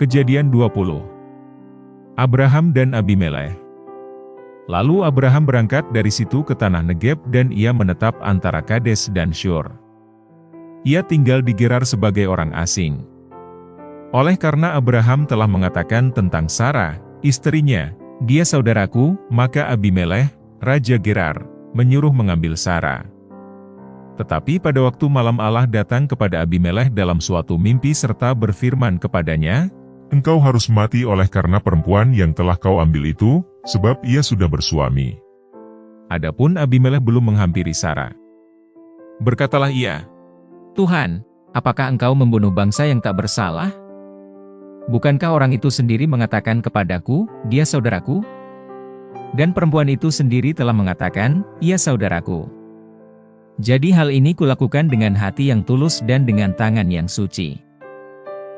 Kejadian 20. Abraham dan Abimelekh. Lalu Abraham berangkat dari situ ke tanah Negeb dan ia menetap antara Kades dan Syur. Ia tinggal di Gerar sebagai orang asing. Oleh karena Abraham telah mengatakan tentang Sarah, istrinya, "Dia saudaraku," maka Abimelekh, raja Gerar, menyuruh mengambil Sarah. Tetapi pada waktu malam Allah datang kepada Abimelekh dalam suatu mimpi serta berfirman kepadanya, "Engkau harus mati oleh karena perempuan yang telah kau ambil itu, sebab ia sudah bersuami." Adapun Abimelekh belum menghampiri Sarah. Berkatalah ia, "Tuhan, apakah engkau membunuh bangsa yang tak bersalah? Bukankah orang itu sendiri mengatakan kepadaku, 'Dia saudaraku'? Dan perempuan itu sendiri telah mengatakan, 'Ia saudaraku.' Jadi hal ini kulakukan dengan hati yang tulus dan dengan tangan yang suci."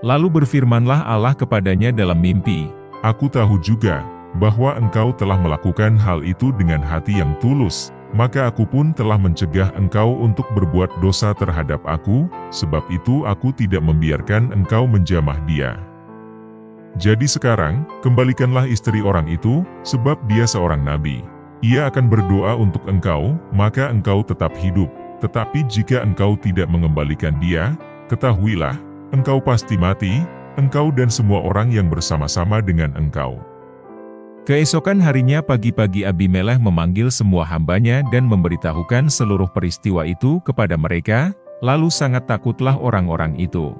Lalu berfirmanlah Allah kepadanya dalam mimpi, "Aku tahu juga, bahwa engkau telah melakukan hal itu dengan hati yang tulus, maka aku pun telah mencegah engkau untuk berbuat dosa terhadap aku, sebab itu aku tidak membiarkan engkau menjamah dia. Jadi sekarang, kembalikanlah istri orang itu, sebab dia seorang nabi. Ia akan berdoa untuk engkau, maka engkau tetap hidup. Tetapi jika engkau tidak mengembalikan dia, ketahuilah, engkau pasti mati, engkau dan semua orang yang bersama-sama dengan engkau." Keesokan harinya pagi-pagi Abimelekh memanggil semua hambanya dan memberitahukan seluruh peristiwa itu kepada mereka, lalu sangat takutlah orang-orang itu.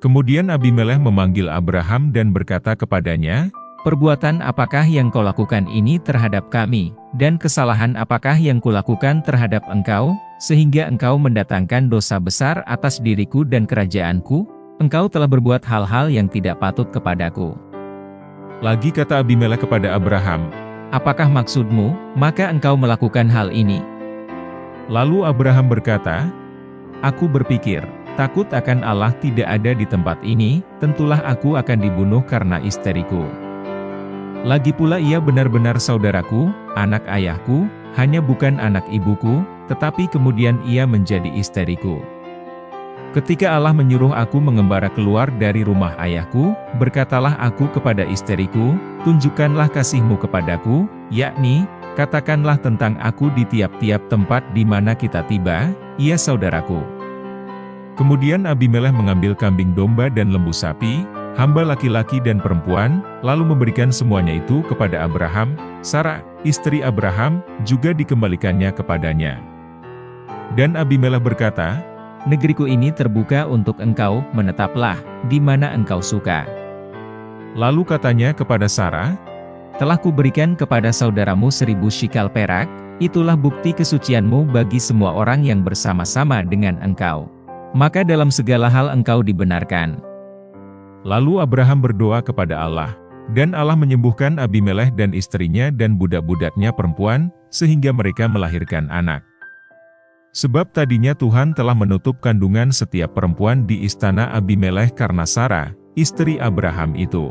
Kemudian Abimelekh memanggil Abraham dan berkata kepadanya, "Perbuatan apakah yang kau lakukan ini terhadap kami, dan kesalahan apakah yang kulakukan terhadap engkau, sehingga engkau mendatangkan dosa besar atas diriku dan kerajaanku? Engkau telah berbuat hal-hal yang tidak patut kepadaku." Lagi kata Abimelekh kepada Abraham, "Apakah maksudmu, maka engkau melakukan hal ini?" Lalu Abraham berkata, "Aku berpikir, takut akan Allah tidak ada di tempat ini, tentulah aku akan dibunuh karena istriku. Lagi pula ia benar-benar saudaraku, anak ayahku, hanya bukan anak ibuku, tetapi kemudian ia menjadi istriku. Ketika Allah menyuruh aku mengembara keluar dari rumah ayahku, berkatalah aku kepada istriku, 'Tunjukkanlah kasihmu kepadaku,' yakni, katakanlah tentang aku di tiap-tiap tempat di mana kita tiba, ia saudaraku." Kemudian Abimelekh mengambil kambing domba dan lembu sapi, hamba laki-laki dan perempuan, lalu memberikan semuanya itu kepada Abraham. Sarah, istri Abraham, juga dikembalikannya kepadanya. Dan Abimelekh berkata, "Negeriku ini terbuka untuk engkau, menetaplah di mana engkau suka." Lalu katanya kepada Sarah, "Telah kuberikan kepada saudaramu 1000 shikal perak, itulah bukti kesucianmu bagi semua orang yang bersama-sama dengan engkau. Maka dalam segala hal engkau dibenarkan." Lalu Abraham berdoa kepada Allah, dan Allah menyembuhkan Abimelekh dan istrinya dan budak-budaknya perempuan, sehingga mereka melahirkan anak. Sebab tadinya Tuhan telah menutup kandungan setiap perempuan di istana Abimelekh karena Sarah, istri Abraham itu.